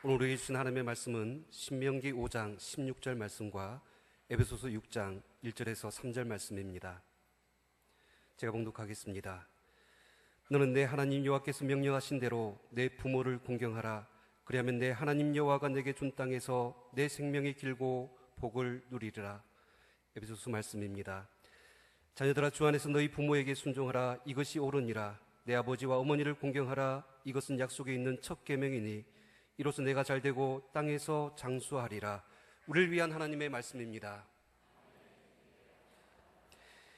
오늘 우리에게 주신 하나님의 말씀은 신명기 5장 16절 말씀과 에베소서 6장 1절에서 3절 말씀입니다. 제가 봉독하겠습니다. 너는 내 하나님 여호와께서 명령하신 대로 내 부모를 공경하라. 그리하면 내 하나님 여호와가 내게 준 땅에서 내 생명이 길고 복을 누리리라. 에베소서 말씀입니다. 자녀들아, 주 안에서 너희 부모에게 순종하라. 이것이 옳으니라. 내 아버지와 어머니를 공경하라. 이것은 약속에 있는 첫 계명이니 이로써 내가 잘되고 땅에서 장수하리라. 우리를 위한 하나님의 말씀입니다.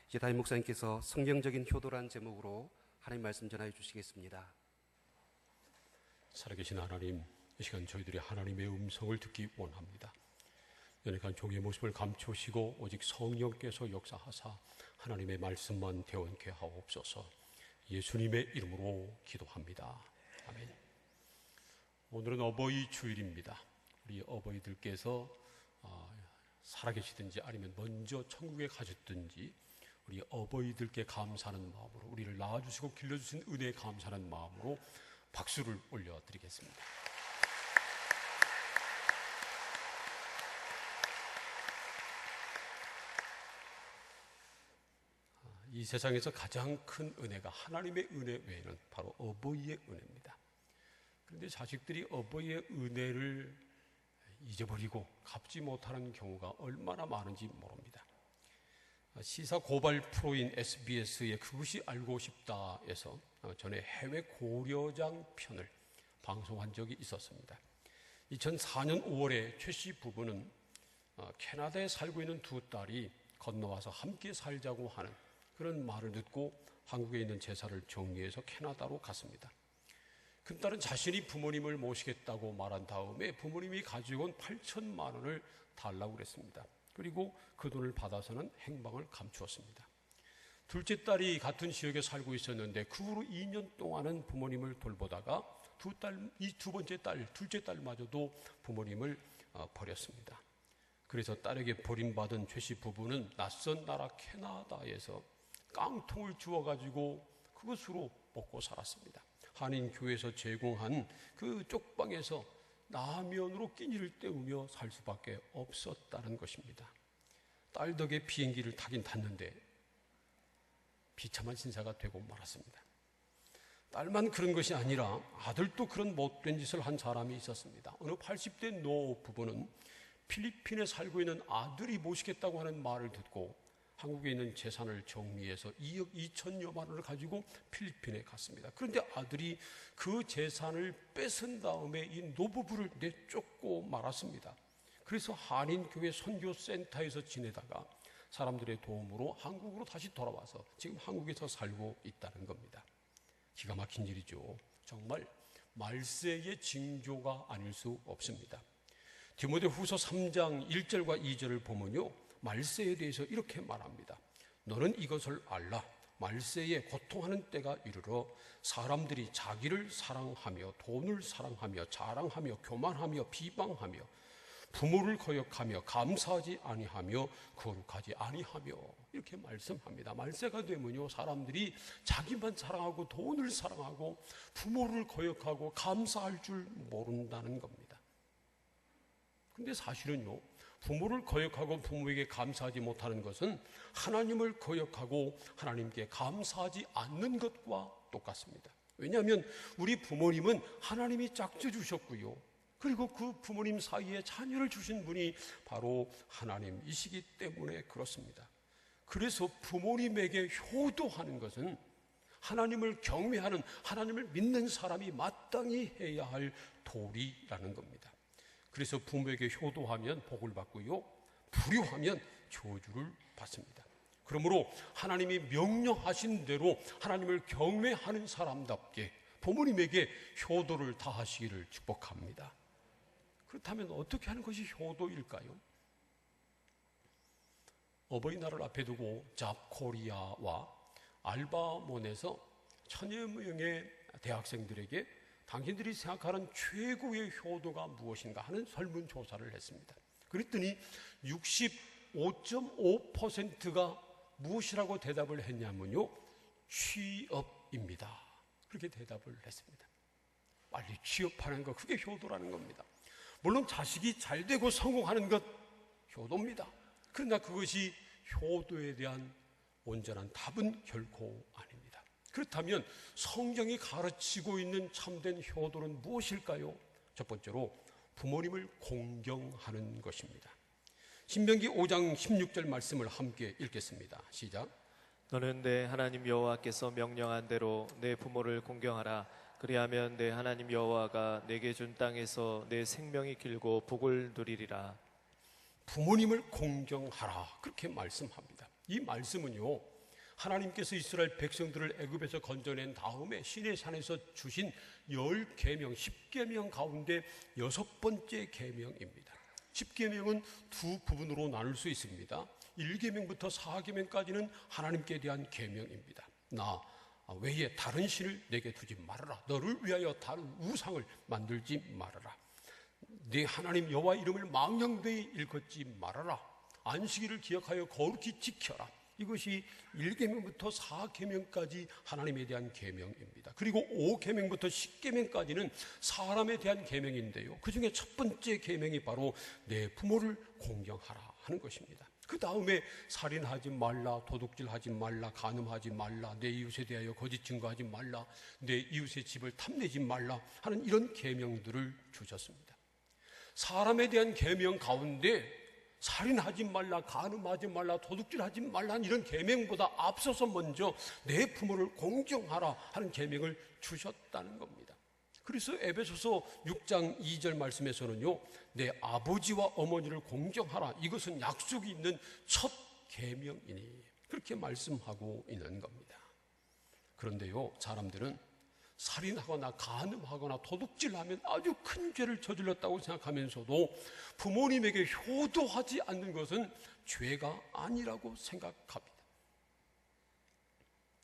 이제 담임 목사님께서 성경적인 효도란 제목으로 하나님 말씀 전하여 주시겠습니다. 살아계신 하나님, 이 시간 저희들이 하나님의 음성을 듣기 원합니다. 연약한 종의 모습을 감추시고 오직 성령께서 역사하사 하나님의 말씀만 대원케 하옵소서. 예수님의 이름으로 기도합니다. 아멘. 오늘은 어버이 주일입니다. 우리 어버이들께서 살아계시든지 아니면 먼저 천국에 가셨든지 우리 어버이들께 감사하는 마음으로, 우리를 낳아주시고 길러주신 은혜에 감사하는 마음으로 박수를 올려드리겠습니다. 이 세상에서 가장 큰 은혜가 하나님의 은혜 외에는 바로 어버이의 은혜입니다. 그런데 자식들이 어버이의 은혜를 잊어버리고 갚지 못하는 경우가 얼마나 많은지 모릅니다. 시사 고발 프로인 SBS의 그것이 알고 싶다에서 전에 해외 고려장 편을 방송한 적이 있었습니다. 2004년 5월에 최 씨 부부는 캐나다에 살고 있는 두 딸이 건너와서 함께 살자고 하는 그런 말을 듣고 한국에 있는 제사를 정리해서 캐나다로 갔습니다. 큰딸은 자신이 부모님을 모시겠다고 말한 다음에 부모님이 가지고 온 8천만 원을 달라고 그랬습니다. 그리고 그 돈을 받아서는 행방을 감추었습니다. 둘째 딸이 같은 지역에 살고 있었는데 그 후로 2년 동안은 부모님을 돌보다가 둘째 딸마저도 부모님을 버렸습니다. 그래서 딸에게 버림받은 최 씨 부부는 낯선 나라 캐나다에서 깡통을 주워가지고 그것으로 먹고 살았습니다. 한인교회에서 제공한 그 쪽방에서 라면으로 끼니를 때우며 살 수밖에 없었다는 것입니다. 딸 덕에 비행기를 타긴 탔는데 비참한 신세가 되고 말았습니다. 딸만 그런 것이 아니라 아들도 그런 못된 짓을 한 사람이 있었습니다. 어느 80대 노 부부는 필리핀에 살고 있는 아들이 모시겠다고 하는 말을 듣고 한국에 있는 재산을 정리해서 2억 2천여만 원을 가지고 필리핀에 갔습니다. 그런데 아들이 그 재산을 뺏은 다음에 이 노부부를 내쫓고 말았습니다. 그래서 한인교회 선교센터에서 지내다가 사람들의 도움으로 한국으로 다시 돌아와서 지금 한국에서 살고 있다는 겁니다. 기가 막힌 일이죠. 정말 말세의 징조가 아닐 수 없습니다. 디모데후서 3장 1절과 2절을 보면요, 말세에 대해서 이렇게 말합니다. 너는 이것을 알라. 말세에 고통하는 때가 이르러 사람들이 자기를 사랑하며 돈을 사랑하며 자랑하며 교만하며 비방하며 부모를 거역하며 감사하지 아니하며 거룩하지 아니하며 이렇게 말씀합니다. 말세가 되면요, 사람들이 자기만 사랑하고 돈을 사랑하고 부모를 거역하고 감사할 줄 모른다는 겁니다. 근데 사실은요, 부모를 거역하고 부모에게 감사하지 못하는 것은 하나님을 거역하고 하나님께 감사하지 않는 것과 똑같습니다. 왜냐하면 우리 부모님은 하나님이 짝져 주셨고요, 그리고 그 부모님 사이에 자녀를 주신 분이 바로 하나님이시기 때문에 그렇습니다. 그래서 부모님에게 효도하는 것은 하나님을 경외하는, 하나님을 믿는 사람이 마땅히 해야 할 도리라는 겁니다. 그래서 부모에게 효도하면 복을 받고요, 불효하면 저주를 받습니다. 그러므로 하나님이 명령하신 대로 하나님을 경외하는 사람답게 부모님에게 효도를 다하시기를 축복합니다. 그렇다면 어떻게 하는 것이 효도일까요? 어버이날을 앞에 두고 잡코리아와 알바몬에서 1000여 명의 대학생들에게 당신들이 생각하는 최고의 효도가 무엇인가 하는 설문조사를 했습니다. 그랬더니 65.5%가 무엇이라고 대답을 했냐면요, 취업입니다. 그렇게 대답을 했습니다. 빨리 취업하는 거, 그게 효도라는 겁니다. 물론 자식이 잘 되고 성공하는 것 효도입니다. 그러나 그것이 효도에 대한 온전한 답은 결코 아닙니다. 그렇다면 성경이 가르치고 있는 참된 효도는 무엇일까요? 첫 번째로 부모님을 공경하는 것입니다. 신명기 5장 16절 말씀을 함께 읽겠습니다. 시작. 너는 내 하나님 여호와께서 명령한 대로 내 부모를 공경하라. 그리하면 내 하나님 여호와가 내게 준 땅에서 내 생명이 길고 복을 누리리라. 부모님을 공경하라, 그렇게 말씀합니다. 이 말씀은요, 하나님께서 이스라엘 백성들을 애굽에서 건져낸 다음에 시내산에서 주신 10계명, 10계명 가운데 6번째 계명입니다. 10계명은 두 부분으로 나눌 수 있습니다. 1계명부터 4계명까지는 하나님께 대한 계명입니다. 나 외에 다른 신을 내게 두지 말아라. 너를 위하여 다른 우상을 만들지 말아라. 네 하나님 여호와 이름을 망령되이 일컫지 말아라. 안식일을 기억하여 거룩히 지켜라. 이것이 1계명부터 4계명까지 하나님에 대한 계명입니다. 그리고 5계명부터 10계명까지는 사람에 대한 계명인데요, 그 중에 첫 번째 계명이 바로 내 부모를 공경하라 하는 것입니다. 그 다음에 살인하지 말라, 도둑질하지 말라, 간음하지 말라, 내 이웃에 대하여 거짓 증거하지 말라, 내 이웃의 집을 탐내지 말라 하는 이런 계명들을 주셨습니다. 사람에 대한 계명 가운데 살인하지 말라, 간음하지 말라, 도둑질하지 말라 이런 계명보다 앞서서 먼저 내 부모를 공경하라 하는 계명을 주셨다는 겁니다. 그래서 에베소서 6장 2절 말씀에서는요, 내 아버지와 어머니를 공경하라, 이것은 약속이 있는 첫 계명이니, 그렇게 말씀하고 있는 겁니다. 그런데요, 사람들은 살인하거나 간음하거나 도둑질하면 아주 큰 죄를 저질렀다고 생각하면서도 부모님에게 효도하지 않는 것은 죄가 아니라고 생각합니다.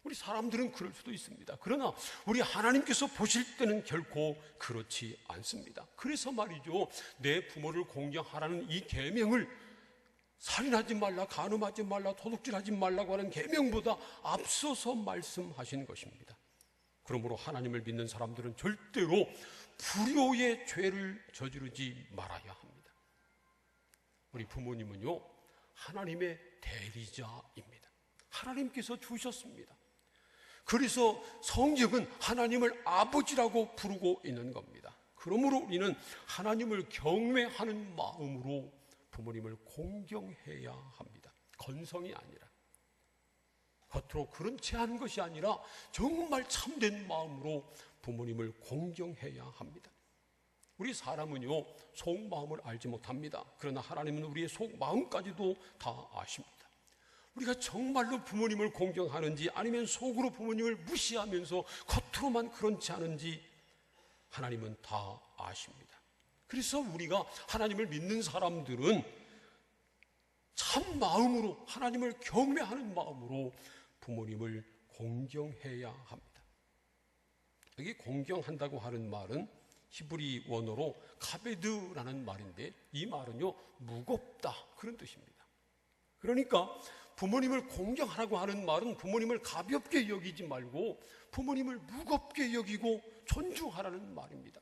우리 사람들은 그럴 수도 있습니다. 그러나 우리 하나님께서 보실 때는 결코 그렇지 않습니다. 그래서 말이죠, 내 부모를 공경하라는 이 계명을 살인하지 말라, 간음하지 말라, 도둑질하지 말라고 하는 계명보다 앞서서 말씀하신 것입니다. 그러므로 하나님을 믿는 사람들은 절대로 불효의 죄를 저지르지 말아야 합니다. 우리 부모님은요, 하나님의 대리자입니다. 하나님께서 주셨습니다. 그래서 성경은 하나님을 아버지라고 부르고 있는 겁니다. 그러므로 우리는 하나님을 경외하는 마음으로 부모님을 공경해야 합니다. 건성이 아니라, 겉으로 그런 채 하는 것이 아니라 정말 참된 마음으로 부모님을 공경해야 합니다. 우리 사람은요, 속마음을 알지 못합니다. 그러나 하나님은 우리의 속마음까지도 다 아십니다. 우리가 정말로 부모님을 공경하는지 아니면 속으로 부모님을 무시하면서 겉으로만 그렇지 않은지 하나님은 다 아십니다. 그래서 우리가 하나님을 믿는 사람들은 참 마음으로, 하나님을 경외하는 마음으로 부모님을 공경해야 합니다. 여기 공경한다고 하는 말은 히브리 원어로 카베드라는 말인데, 이 말은요, 무겁다 그런 뜻입니다. 그러니까 부모님을 공경하라고 하는 말은 부모님을 가볍게 여기지 말고 부모님을 무겁게 여기고 존중하라는 말입니다.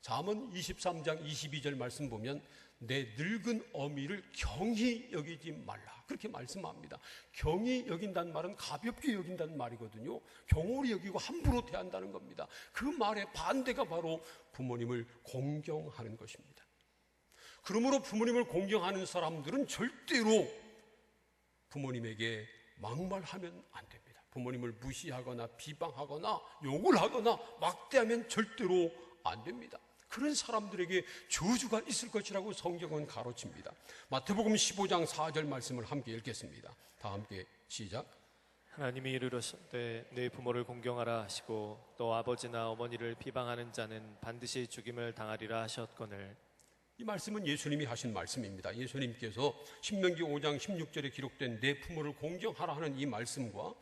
잠언 23장 22절 말씀 보면 내 늙은 어미를 경히 여기지 말라, 그렇게 말씀합니다. 경히 여긴다는 말은 가볍게 여긴다는 말이거든요. 경홀히 여기고 함부로 대한다는 겁니다. 그 말의 반대가 바로 부모님을 공경하는 것입니다. 그러므로 부모님을 공경하는 사람들은 절대로 부모님에게 막말하면 안 됩니다. 부모님을 무시하거나 비방하거나 욕을 하거나 막대하면 절대로 안 됩니다. 그런 사람들에게 저주가 있을 것이라고 성경은 가르칩니다. 마태복음 15장 4절 말씀을 함께 읽겠습니다. 다 함께 시작. 하나님이 이르셨되 내 부모를 공경하라 하시고 또 아버지나 어머니를 비방하는 자는 반드시 죽임을 당하리라 하셨거늘. 이 말씀은 예수님이 하신 말씀입니다. 예수님께서 신명기 5장 16절에 기록된 내 부모를 공경하라 하는 이 말씀과,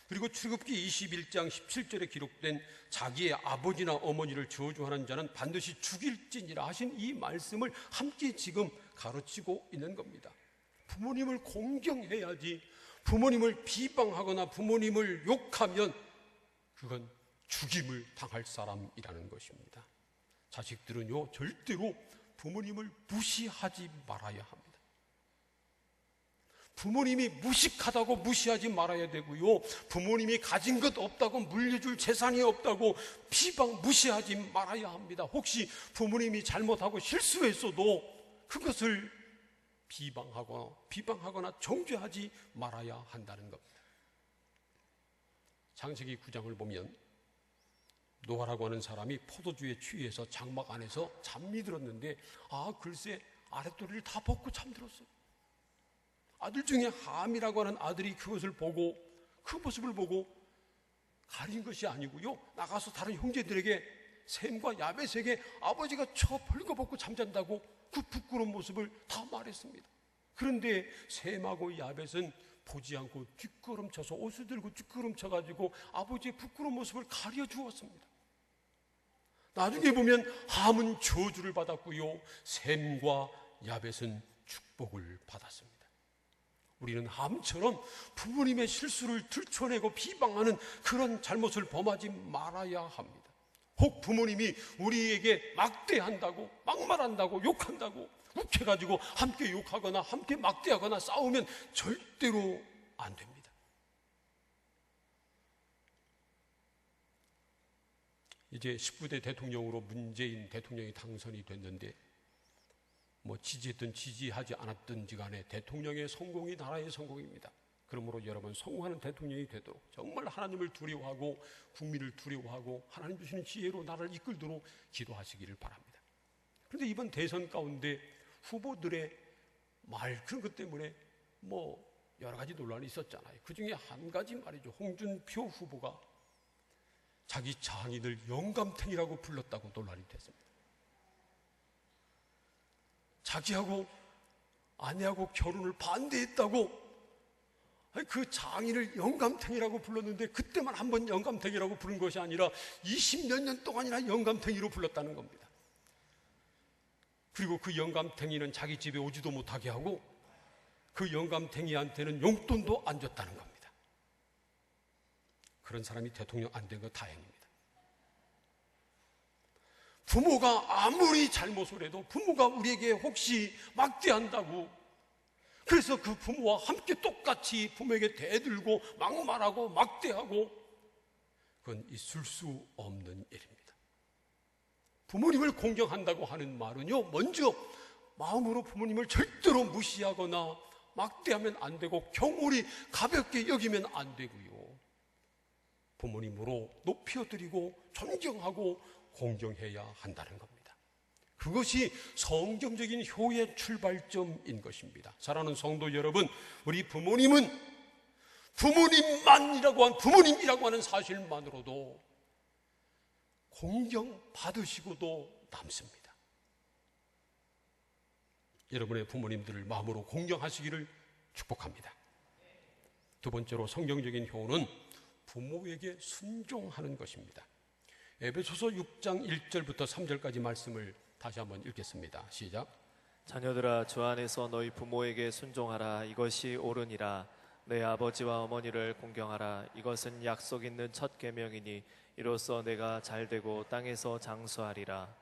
그리고 출애굽기 21장 17절에 기록된 자기의 아버지나 어머니를 저주하는 자는 반드시 죽일지니라 하신 이 말씀을 함께 지금 가르치고 있는 겁니다. 부모님을 공경해야지 부모님을 비방하거나 부모님을 욕하면 그건 죽임을 당할 사람이라는 것입니다. 자식들은요, 절대로 부모님을 무시하지 말아야 합니다. 부모님이 무식하다고 무시하지 말아야 되고요. 부모님이 가진 것 없다고, 물려줄 재산이 없다고 비방 무시하지 말아야 합니다. 혹시 부모님이 잘못하고 실수했어도 그것을 비방하거나 정죄하지 말아야 한다는 겁니다. 창세기 9장을 보면 노아라고 하는 사람이 포도주에 취해서 장막 안에서 잠이 들었는데 글쎄 아랫도리를 다 벗고 잠들었어요. 아들 중에 함이라고 하는 아들이 그것을 보고, 그 모습을 보고 가린 것이 아니고요, 나가서 다른 형제들에게, 셈과 야벳에게 아버지가 저 벌거벗고 잠잔다고 그 부끄러운 모습을 다 말했습니다. 그런데 셈하고 야벳은 보지 않고 뒷걸음쳐서, 옷을 들고 뒷걸음쳐가지고 아버지의 부끄러운 모습을 가려주었습니다. 나중에 보면 함은 저주를 받았고요, 셈과 야벳은 축복을 받았습니다. 우리는 함처럼 부모님의 실수를 들춰내고 비방하는 그런 잘못을 범하지 말아야 합니다. 혹 부모님이 우리에게 막대한다고, 막말한다고, 욕한다고 욱해가지고 함께 욕하거나 함께 막대하거나 싸우면 절대로 안 됩니다. 이제 19대 대통령으로 문재인 대통령이 당선이 됐는데, 지지했든 지지하지 않았든지 간에 대통령의 성공이 나라의 성공입니다. 그러므로 여러분, 성공하는 대통령이 되도록 정말 하나님을 두려워하고 국민을 두려워하고 하나님 주시는 지혜로 나라를 이끌도록 기도하시기를 바랍니다. 그런데 이번 대선 가운데 후보들의 말, 그런 것 때문에 여러 가지 논란이 있었잖아요. 그 중에 한 가지 말이죠. 홍준표 후보가 자기 장인을 영감탱이라고 불렀다고 논란이 됐습니다. 자기하고 아내하고 결혼을 반대했다고 그 장인을 영감탱이라고 불렀는데, 그때만 한 번 영감탱이라고 부른 것이 아니라 20몇 년 동안이나 영감탱이로 불렀다는 겁니다. 그리고 그 영감탱이는 자기 집에 오지도 못하게 하고 그 영감탱이한테는 용돈도 안 줬다는 겁니다. 그런 사람이 대통령 안 된 거 다행입니다. 부모가 아무리 잘못을 해도 부모가 우리에게 혹시 막대한다고, 그래서 그 부모와 함께 똑같이 부모에게 대들고 막말하고 막대하고, 그건 있을 수 없는 일입니다. 부모님을 공경한다고 하는 말은요, 먼저 마음으로 부모님을 절대로 무시하거나 막대하면 안 되고 경홀히 가볍게 여기면 안 되고요, 부모님으로 높여드리고 존경하고 공경해야 한다는 겁니다. 그것이 성경적인 효의 출발점인 것입니다. 사랑하는 성도 여러분, 우리 부모님은 부모님이라고 하는 사실만으로도 공경받으시고도 남습니다. 여러분의 부모님들을 마음으로 공경하시기를 축복합니다. 두 번째로 성경적인 효는 부모에게 순종하는 것입니다. 에베소서 6장 1절부터 3절까지 말씀을 다시 한번 읽겠습니다. 시작. 자녀들아, 주 안에서 너희 부모에게 순종하라. 이것이 옳으니라. 내 아버지와 어머니를 공경하라. 이것은 약속 있는 첫 계명이니 이로써 내가 잘되고 땅에서 장수하리라.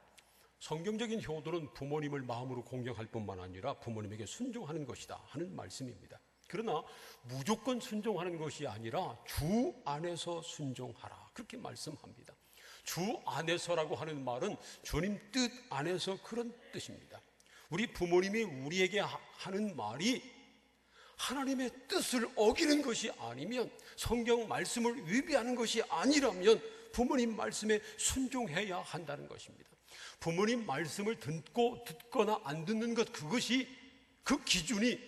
성경적인 효도는 부모님을 마음으로 공경할 뿐만 아니라 부모님에게 순종하는 것이다 하는 말씀입니다. 그러나 무조건 순종하는 것이 아니라 주 안에서 순종하라, 그렇게 말씀합니다. 주 안에서라고 하는 말은 주님 뜻 안에서, 그런 뜻입니다. 우리 부모님이 우리에게 하는 말이 하나님의 뜻을 어기는 것이 아니면, 성경 말씀을 위배하는 것이 아니라면 부모님 말씀에 순종해야 한다는 것입니다. 부모님 말씀을 듣거나 안 듣는 것, 그것이, 그 기준이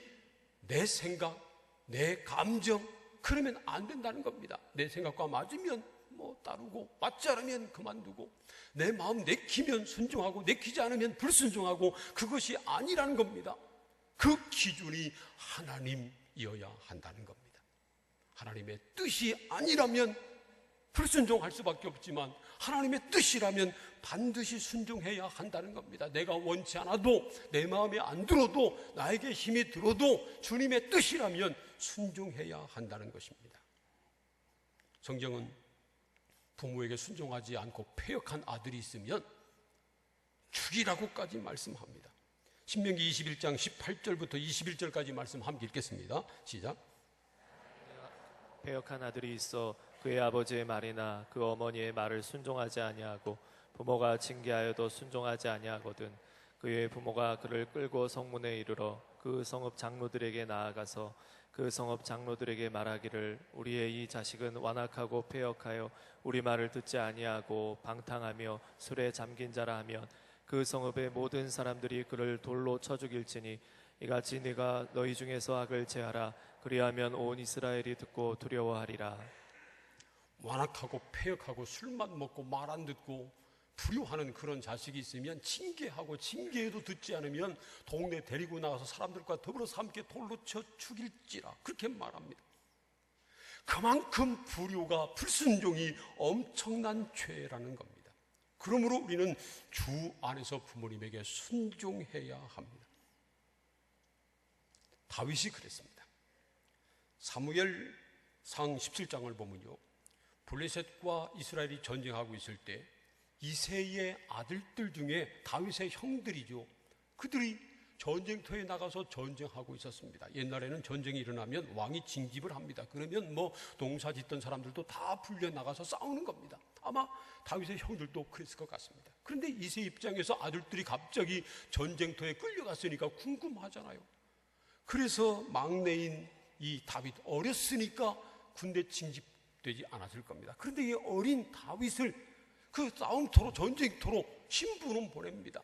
내 생각, 내 감정, 그러면 안 된다는 겁니다. 내 생각과 맞으면 따르고, 맞지 않으면 그만두고, 내 마음 내키면 순종하고 내키지 않으면 불순종하고, 그것이 아니라는 겁니다. 그 기준이 하나님이어야 한다는 겁니다. 하나님의 뜻이 아니라면 불순종할 수밖에 없지만 하나님의 뜻이라면 반드시 순종해야 한다는 겁니다. 내가 원치 않아도, 내 마음에 안 들어도, 나에게 힘이 들어도 주님의 뜻이라면 순종해야 한다는 것입니다. 성경은 부모에게 순종하지 않고 패역한 아들이 있으면 죽이라고까지 말씀합니다. 신명기 21장 18절부터 21절까지 말씀 함께 읽겠습니다. 시작. 패역한 아들이 있어 그의 아버지의 말이나 그 어머니의 말을 순종하지 아니하고 부모가 징계하여도 순종하지 아니하거든 그의 부모가 그를 끌고 성문에 이르러 그 성읍 장로들에게 나아가서 그 성읍 장로들에게 말하기를 우리의 이 자식은 완악하고 패역하여 우리 말을 듣지 아니하고 방탕하며 술에 잠긴 자라 하면 그 성읍의 모든 사람들이 그를 돌로 쳐 죽일지니 이같이 네가 너희 중에서 악을 제하라 그리하면 온 이스라엘이 듣고 두려워하리라. 완악하고 패역하고 술만 먹고 말 안 듣고 불효하는 그런 자식이 있으면 징계하고 징계해도 듣지 않으면 동네 데리고 나가서 사람들과 더불어서 함께 돌로 쳐 죽일지라 그렇게 말합니다. 그만큼 불효가 불순종이 엄청난 죄라는 겁니다. 그러므로 우리는 주 안에서 부모님에게 순종해야 합니다. 다윗이 그랬습니다. 사무엘상 17장을 보면요, 블레셋과 이스라엘이 전쟁하고 있을 때 이새의 아들들 중에 다윗의 형들이죠. 그들이 전쟁터에 나가서 전쟁하고 있었습니다. 옛날에는 전쟁이 일어나면 왕이 징집을 합니다. 그러면 농사 짓던 사람들도 다 불려 나가서 싸우는 겁니다. 아마 다윗의 형들도 그랬을 것 같습니다. 그런데 이새 입장에서 아들들이 갑자기 전쟁터에 끌려갔으니까 궁금하잖아요. 그래서 막내인 이 다윗, 어렸으니까 군대 징집되지 않았을 겁니다. 그런데 이 어린 다윗을 그 싸움터로, 전쟁터로 신부는 보냅니다.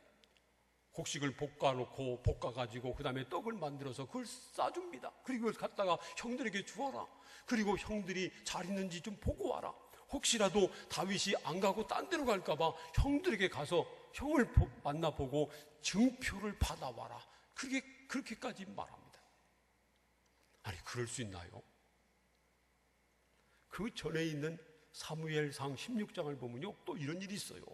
곡식을 볶아놓고 볶아가지고 그 다음에 떡을 만들어서 그걸 싸줍니다. 그리고 그걸 갖다가 형들에게 주어라. 그리고 형들이 잘 있는지 좀 보고 와라. 혹시라도 다윗이 안 가고 딴 데로 갈까봐 형들에게 가서 형을 만나보고 증표를 받아와라. 그렇게까지 말합니다. 아니, 그럴 수 있나요? 그 전에 있는 사무엘상 16장을 보면요, 또 이런 일이 있어요.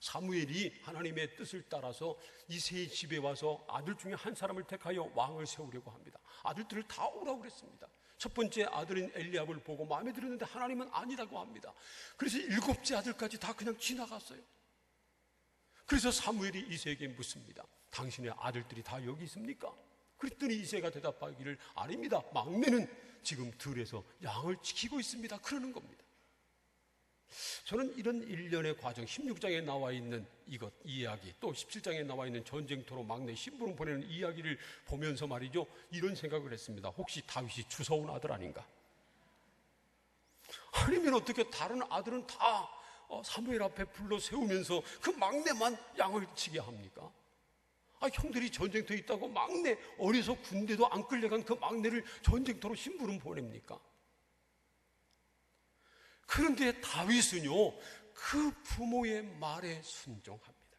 사무엘이 하나님의 뜻을 따라서 이새의 집에 와서 아들 중에 한 사람을 택하여 왕을 세우려고 합니다. 아들들을 다 오라고 그랬습니다. 첫 번째 아들인 엘리압을 보고 마음에 들었는데 하나님은 아니라고 합니다. 그래서 7째 아들까지 다 그냥 지나갔어요. 그래서 사무엘이 이새에게 묻습니다. 당신의 아들들이 다 여기 있습니까? 그랬더니 이새가 대답하기를 아닙니다. 막내는 지금 들에서 양을 지키고 있습니다. 그러는 겁니다. 저는 이런 일련의 과정, 16장에 나와 있는 이 이야기, 또 17장에 나와 있는 전쟁터로 막내 신부름 보내는 이야기를 보면서 말이죠, 이런 생각을 했습니다. 혹시 다윗이 주워온 아들 아닌가? 아니면 어떻게 다른 아들은 다 사무엘 앞에 불러 세우면서 그 막내만 양을 치게 합니까? 형들이 전쟁터에 있다고 막내, 어려서 군대도 안 끌려간 그 막내를 전쟁터로 심부름 보냅니까? 그런데 다윗은요, 그 부모의 말에 순종합니다.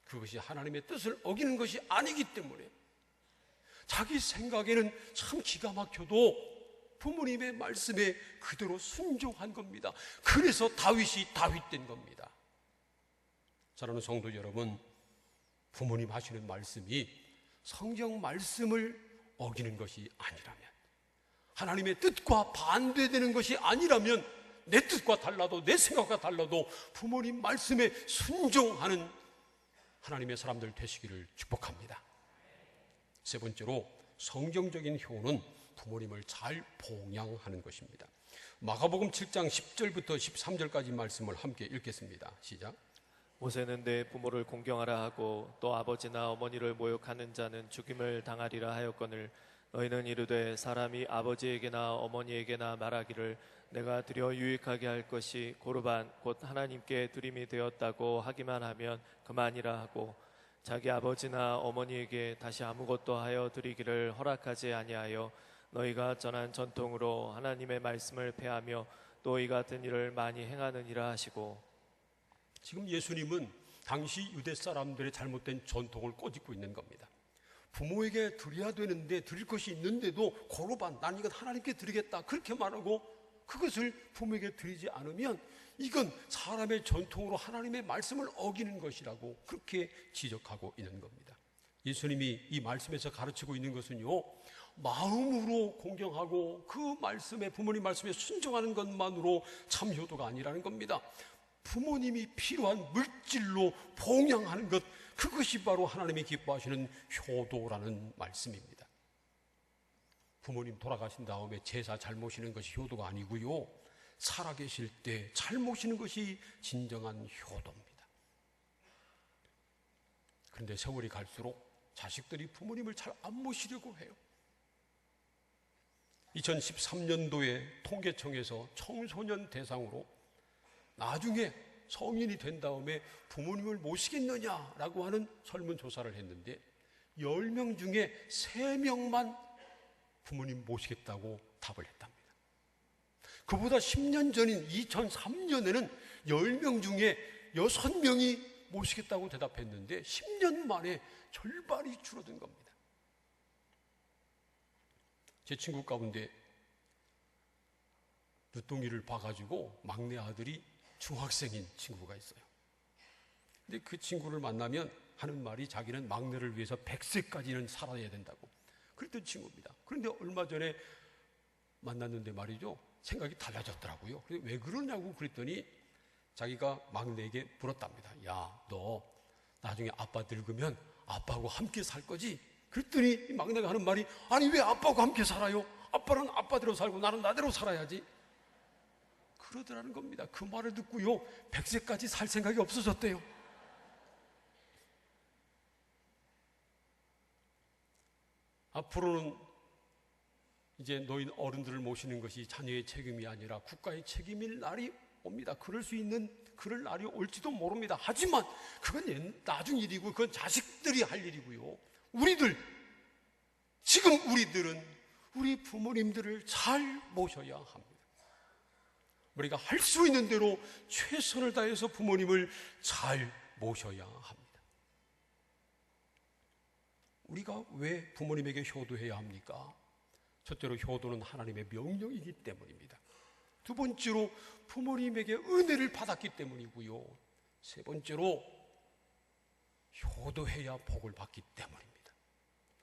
그것이 하나님의 뜻을 어기는 것이 아니기 때문에 자기 생각에는 참 기가 막혀도 부모님의 말씀에 그대로 순종한 겁니다. 그래서 다윗이 다윗된 겁니다. 사랑하는 성도 여러분, 부모님 하시는 말씀이 성경 말씀을 어기는 것이 아니라면, 하나님의 뜻과 반대되는 것이 아니라면, 내 뜻과 달라도 내 생각과 달라도 부모님 말씀에 순종하는 하나님의 사람들 되시기를 축복합니다. 세 번째로, 성경적인 효는 부모님을 잘 봉양하는 것입니다. 마가복음 7장 10절부터 13절까지 말씀을 함께 읽겠습니다. 시작. 모세는 내 부모를 공경하라 하고 또 아버지나 어머니를 모욕하는 자는 죽임을 당하리라 하였거늘 너희는 이르되 사람이 아버지에게나 어머니에게나 말하기를 내가 드려 유익하게 할 것이 고르반 곧 하나님께 드림이 되었다고 하기만 하면 그만이라 하고 자기 아버지나 어머니에게 다시 아무것도 하여 드리기를 허락하지 아니하여 너희가 전한 전통으로 하나님의 말씀을 폐하며 또 이 같은 일을 많이 행하느니라 하시고. 지금 예수님은 당시 유대 사람들의 잘못된 전통을 꼬집고 있는 겁니다. 부모에게 드려야 되는데 드릴 것이 있는데도 고르반, 난 이건 하나님께 드리겠다 그렇게 말하고 그것을 부모에게 드리지 않으면 이건 사람의 전통으로 하나님의 말씀을 어기는 것이라고 그렇게 지적하고 있는 겁니다. 예수님이 이 말씀에서 가르치고 있는 것은요, 마음으로 공경하고 그 말씀에, 부모님 말씀에 순종하는 것만으로 참 효도가 아니라는 겁니다. 부모님이 필요한 물질로 봉양하는 것, 그것이 바로 하나님이 기뻐하시는 효도라는 말씀입니다. 부모님 돌아가신 다음에 제사 잘 모시는 것이 효도가 아니고요, 살아계실 때 잘 모시는 것이 진정한 효도입니다. 그런데 세월이 갈수록 자식들이 부모님을 잘 안 모시려고 해요. 2013년도에 통계청에서 청소년 대상으로 나중에 성인이 된 다음에 부모님을 모시겠느냐라고 하는 설문조사를 했는데 10명 중에 3명만 부모님 모시겠다고 답을 했답니다. 그보다 10년 전인 2003년에는 10명 중에 6명이 모시겠다고 대답했는데 10년 만에 절반이 줄어든 겁니다. 제 친구 가운데 늦둥이를 봐가지고 막내 아들이 중학생인 친구가 있어요. 근데 그 친구를 만나면 하는 말이 자기는 막내를 위해서 100세까지는 살아야 된다고 그랬던 친구입니다. 그런데 얼마 전에 만났는데 말이죠, 생각이 달라졌더라고요. 그래서 왜 그러냐고 그랬더니 자기가 막내에게 물었답니다. 야, 너 나중에 아빠 늙으면 아빠하고 함께 살 거지? 그랬더니 이 막내가 하는 말이, 아니 왜 아빠하고 함께 살아요? 아빠는 아빠대로 살고 나는 나대로 살아야지. 그러더라는 겁니다. 그 말을 듣고요, 100세까지 살 생각이 없어졌대요. 앞으로는 이제 노인 어른들을 모시는 것이 자녀의 책임이 아니라 국가의 책임일 날이 옵니다. 그럴 날이 올지도 모릅니다. 하지만 그건 나중 일이고 그건 자식들이 할 일이고요. 지금 우리들은 우리 부모님들을 잘 모셔야 합니다. 우리가 할 수 있는 대로 최선을 다해서 부모님을 잘 모셔야 합니다. 우리가 왜 부모님에게 효도해야 합니까? 첫째로 효도는 하나님의 명령이기 때문입니다. 두 번째로 부모님에게 은혜를 받았기 때문이고요. 세 번째로 효도해야 복을 받기 때문입니다.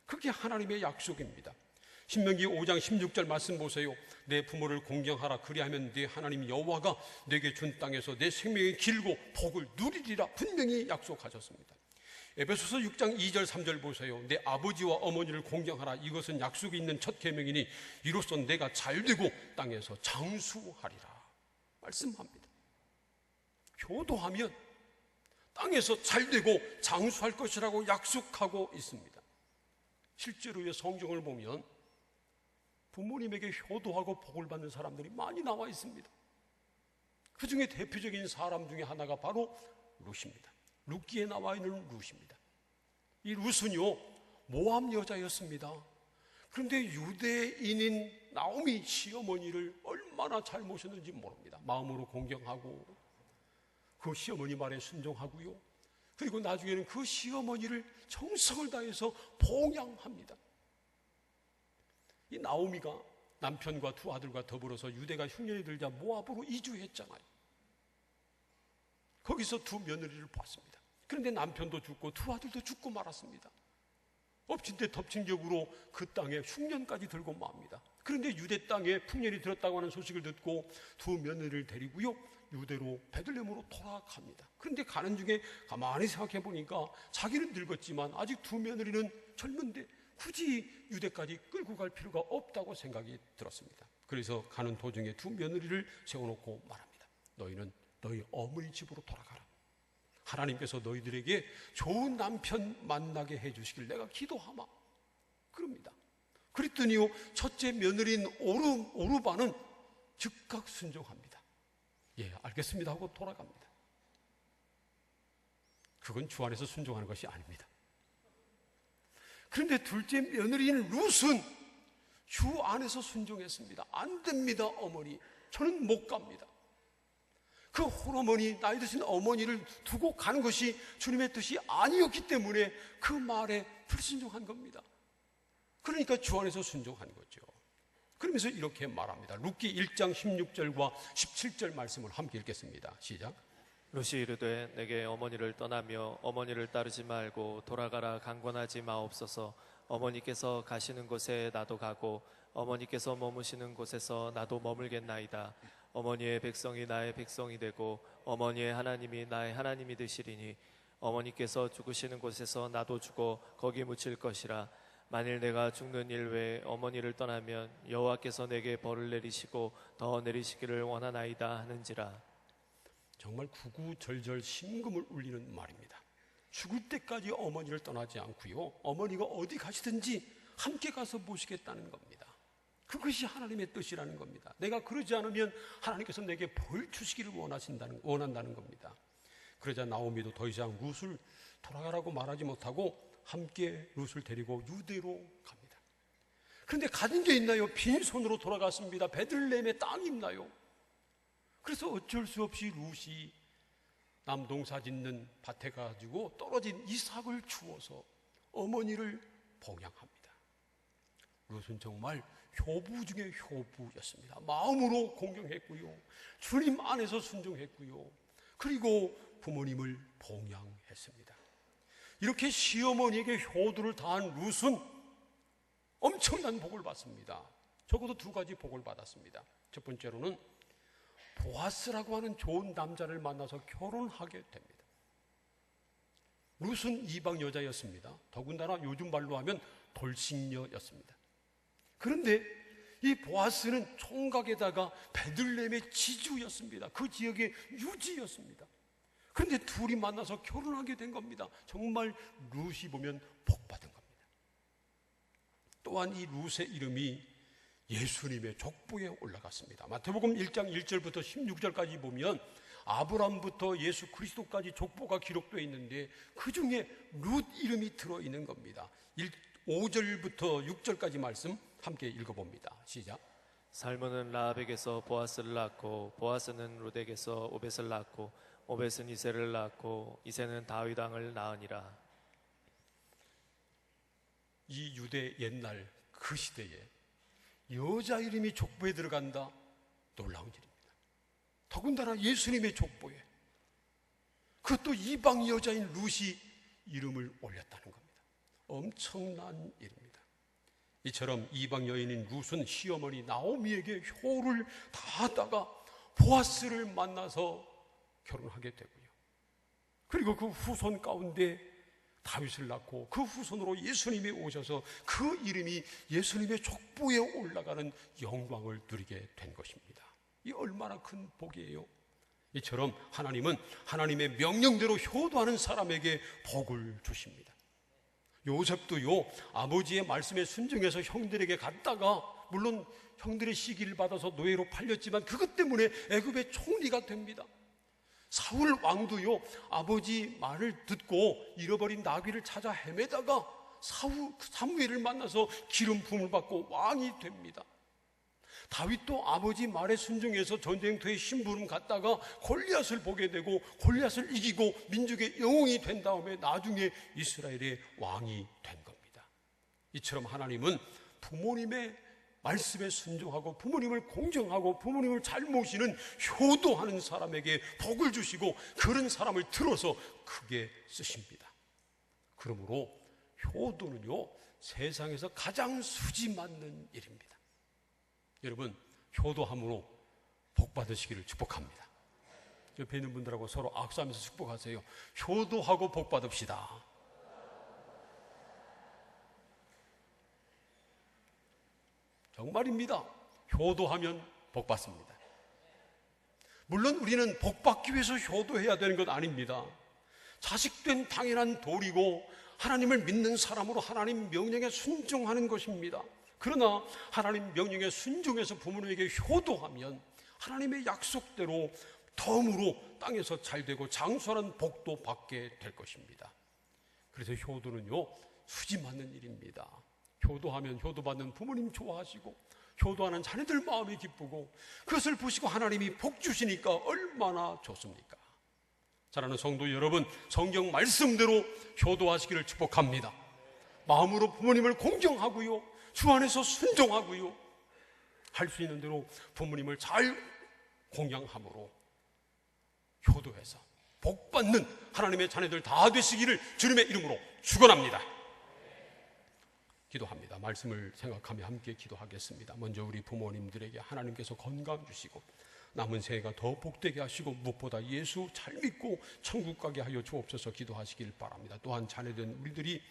그게 하나님의 약속입니다. 신명기 5장 16절 말씀 보세요. 내 부모를 공경하라. 그리하면 네 하나님 여호와가 내게 준 땅에서 내 생명이 길고 복을 누리리라 분명히 약속하셨습니다. 에베소서 6장 2절 3절 보세요. 내 아버지와 어머니를 공경하라. 이것은 약속이 있는 첫 계명이니 이로써 내가 잘되고 땅에서 장수하리라 말씀합니다. 효도하면 땅에서 잘되고 장수할 것이라고 약속하고 있습니다. 실제로의 성경을 보면 부모님에게 효도하고 복을 받는 사람들이 많이 나와 있습니다. 그 중에 대표적인 사람 중에 하나가 바로 룻입니다. 룻기에 나와 있는 룻입니다. 이 룻은요, 모함 여자였습니다. 그런데 유대인인 나오미 시어머니를 얼마나 잘 모셨는지 모릅니다. 마음으로 공경하고 그 시어머니 말에 순종하고요. 그리고 나중에는 그 시어머니를 정성을 다해서 봉양합니다. 이 나오미가 남편과 두 아들과 더불어서 유대가 흉년이 들자 모압으로 이주했잖아요. 거기서 두 며느리를 봤습니다. 그런데 남편도 죽고 두 아들도 죽고 말았습니다. 엎친 데 덮친 격으로 그 땅에 흉년까지 들고 맙니다. 그런데 유대 땅에 풍년이 들었다고 하는 소식을 듣고 두 며느리를 데리고요, 유대로 베들레헴으로 돌아갑니다. 그런데 가는 중에 가만히 생각해 보니까 자기는 늙었지만 아직 두 며느리는 젊은데 굳이 유대까지 끌고 갈 필요가 없다고 생각이 들었습니다. 그래서 가는 도중에 두 며느리를 세워놓고 말합니다. 너희는 너희 어머니 집으로 돌아가라. 하나님께서 너희들에게 좋은 남편 만나게 해주시길 내가 기도하마. 그럽니다. 그랬더니요, 첫째 며느리인 오르바는 즉각 순종합니다. 예, 알겠습니다 하고 돌아갑니다. 그건 주 안에서 순종하는 것이 아닙니다. 그런데 둘째 며느리인 룻은 주 안에서 순종했습니다. 안 됩니다, 어머니. 저는 못 갑니다. 그 홀어머니, 나이 드신 어머니를 두고 가는 것이 주님의 뜻이 아니었기 때문에 그 말에 불순종한 겁니다. 그러니까 주 안에서 순종한 거죠. 그러면서 이렇게 말합니다. 룻기 1장 16절과 17절 말씀을 함께 읽겠습니다. 시작. 룻이 이르되 내게 어머니를 떠나며 어머니를 따르지 말고 돌아가라 강권하지 마옵소서. 어머니께서 가시는 곳에 나도 가고 어머니께서 머무시는 곳에서 나도 머물겠나이다. 어머니의 백성이 나의 백성이 되고 어머니의 하나님이 나의 하나님이 되시리니 어머니께서 죽으시는 곳에서 나도 죽어 거기 묻힐 것이라. 만일 내가 죽는 일 외에 어머니를 떠나면 여호와께서 내게 벌을 내리시고 더 내리시기를 원하나이다 하는지라. 정말 구구절절 심금을 울리는 말입니다. 죽을 때까지 어머니를 떠나지 않고요, 어머니가 어디 가시든지 함께 가서 모시겠다는 겁니다. 그것이 하나님의 뜻이라는 겁니다. 내가 그러지 않으면 하나님께서 내게 벌 주시기를 원한다는 겁니다. 그러자 나오미도 더 이상 룻을 돌아가라고 말하지 못하고 함께 룻을 데리고 유대로 갑니다. 그런데 가진 게 있나요? 빈손으로 돌아갔습니다. 베들레헴에 땅이 있나요? 그래서 어쩔 수 없이 룻이 남동사 짓는 밭에 가지고 떨어진 이삭을 주워서 어머니를 봉양합니다. 룻은 정말 효부 중에 효부였습니다. 마음으로 공경했고요, 주님 안에서 순종했고요, 그리고 부모님을 봉양했습니다. 이렇게 시어머니에게 효도를 다한 룻은 엄청난 복을 받습니다. 적어도 두 가지 복을 받았습니다. 첫 번째로는 보아스라고 하는 좋은 남자를 만나서 결혼하게 됩니다. 룻은 이방 여자였습니다. 더군다나 요즘 말로 하면 돌싱녀였습니다. 그런데 이 보아스는 총각에다가 베들레헴의 지주였습니다. 그 지역의 유지였습니다. 그런데 둘이 만나서 결혼하게 된 겁니다. 정말 룻이 보면 복받은 겁니다. 또한 이 룻의 이름이 예수님의 족보에 올라갔습니다. 마태복음 1장 1절부터 16절까지 보면 아브람부터 예수 그리스도까지 족보가 기록되어 있는데 그 중에 룻 이름이 들어있는 겁니다. 5절부터 6절까지 말씀 함께 읽어봅니다. 시작. 살몬은 라합에게서 보아스를 낳고 보아스는 룻에게서 오벳을 낳고 오벳은 이새를 낳고 이새는 다윗 왕을 낳으니라. 이 유대 옛날 그 시대에 여자 이름이 족보에 들어간다? 놀라운 일입니다. 더군다나 예수님의 족보에, 그것도 이방 여자인 룻이 이름을 올렸다는 겁니다. 엄청난 일입니다. 이처럼 이방 여인인 룻은 시어머니 나오미에게 효를 다하다가 보아스를 만나서 결혼하게 되고요, 그리고 그 후손 가운데 다윗을 낳고 그 후손으로 예수님이 오셔서 그 이름이 예수님의 족보에 올라가는 영광을 누리게 된 것입니다. 이 얼마나 큰 복이에요. 이처럼 하나님은 하나님의 명령대로 효도하는 사람에게 복을 주십니다. 요셉도요, 아버지의 말씀에 순종해서 형들에게 갔다가, 물론 형들의 시기를 받아서 노예로 팔렸지만 그것 때문에 애굽의 총리가 됩니다. 사울 왕도요, 아버지 말을 듣고 잃어버린 나귀를 찾아 헤매다가 사무엘을 만나서 기름 부음을 받고 왕이 됩니다. 다윗도 아버지 말에 순종해서 전쟁터에 심부름 갔다가 골리앗을 보게 되고 골리앗을 이기고 민족의 영웅이 된 다음에 나중에 이스라엘의 왕이 된 겁니다. 이처럼 하나님은 부모님의 말씀에 순종하고 부모님을 공경하고 부모님을 잘 모시는 효도하는 사람에게 복을 주시고 그런 사람을 들어서 크게 쓰십니다. 그러므로 효도는요, 세상에서 가장 수지 맞는 일입니다. 여러분, 효도함으로 복 받으시기를 축복합니다. 옆에 있는 분들하고 서로 악수하면서 축복하세요. 효도하고 복 받읍시다. 정말입니다. 효도하면 복 받습니다. 물론 우리는 복 받기 위해서 효도해야 되는 것 아닙니다. 자식된 당연한 도리고 하나님을 믿는 사람으로 하나님 명령에 순종하는 것입니다. 그러나 하나님 명령에 순종해서 부모님에게 효도하면 하나님의 약속대로 덤으로 땅에서 잘되고 장수하는 복도 받게 될 것입니다. 그래서 효도는요, 수지 맞는 일입니다. 효도하면 효도받는 부모님 좋아하시고 효도하는 자녀들 마음이 기쁘고 그것을 보시고 하나님이 복 주시니까 얼마나 좋습니까? 사랑하는 성도 여러분, 성경 말씀대로 효도하시기를 축복합니다. 마음으로 부모님을 공경하고요, 주 안에서 순종하고요, 할 수 있는 대로 부모님을 잘 공경함으로 효도해서 복받는 하나님의 자녀들 다 되시기를 주님의 이름으로 축원합니다. 기도합니다. 말씀을 생각하며 함께 기도하겠습니다. 먼저 우리 부모님들에게 하나님께서 건강 주시고 남은 생애가 더 복되게 하시고 무엇보다 예수 잘 믿고 천국 가게 하여 주옵소서 기도하시길 바랍니다. 또한 자녀된 우리들이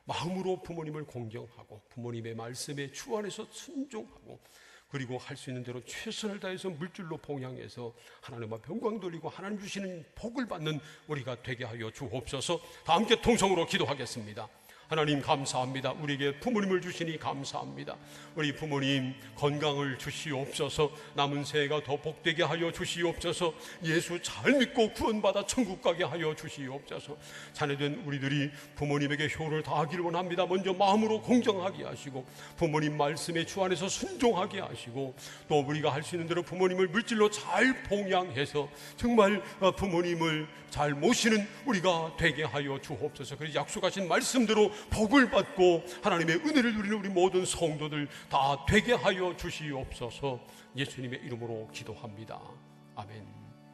마음으로 부모님을 공경하고 부모님의 말씀에 주 안에서 순종하고 그리고 할 수 있는 대로 최선을 다해서 물질로 봉양해서 하나님 앞에 영광 돌리고 하나님 주시는 복을 받는 우리가 되게 하여 주옵소서. 다 함께 통성으로 기도하겠습니다. 하나님 감사합니다. 우리에게 부모님을 주시니 감사합니다. 우리 부모님 건강을 주시옵소서. 남은 새해가 더 복되게 하여 주시옵소서. 예수 잘 믿고 구원받아 천국 가게 하여 주시옵소서. 자녀된 우리들이 부모님에게 효를 다하기를 원합니다. 먼저 마음으로 공경하게 하시고 부모님 말씀에 주 안에서 순종하게 하시고 또 우리가 할 수 있는 대로 부모님을 물질로 잘 봉양해서 정말 부모님을 잘 모시는 우리가 되게 하여 주옵소서. 그래서 약속하신 말씀대로 복을 받고 하나님의 은혜를 누리는 우리 모든 성도들 다 되게 하여 주시옵소서. 예수님의 이름으로 기도합니다. 아멘.